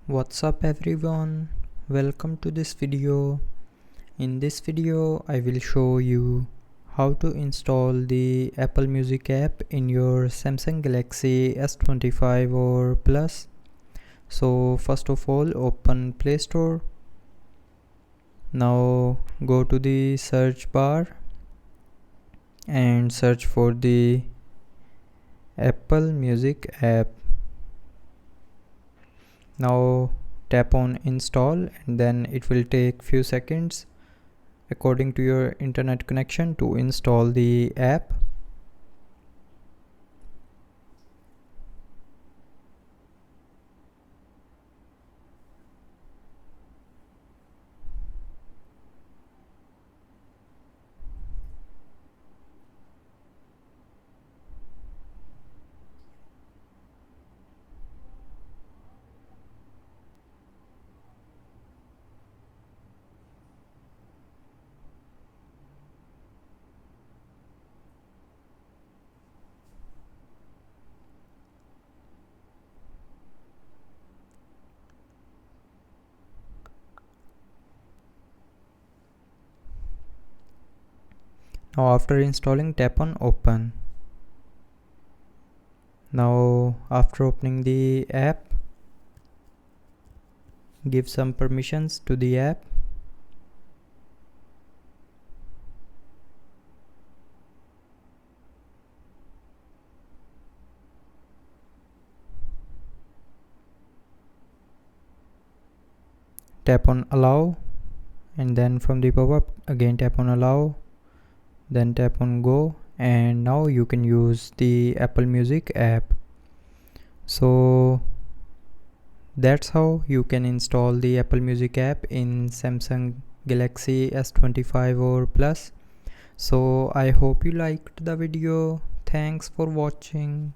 What's up everyone, welcome to this video. In this video I will show you how to install the Apple Music app in your Samsung Galaxy S25 or Plus. So first of all, open Play Store. Now go to the search bar and search for the Apple Music app. Now tap on install and then it will take few seconds according to your internet connection to install the app. Now after installing, tap on open. Now after opening the app, give some permissions to the app. Tap on allow and then from the pop-up again tap on allow, then tap on go, and now you can use the Apple Music app. So that's how you can install the Apple Music app in Samsung Galaxy S25 or Plus. So I hope you liked the video. Thanks for watching.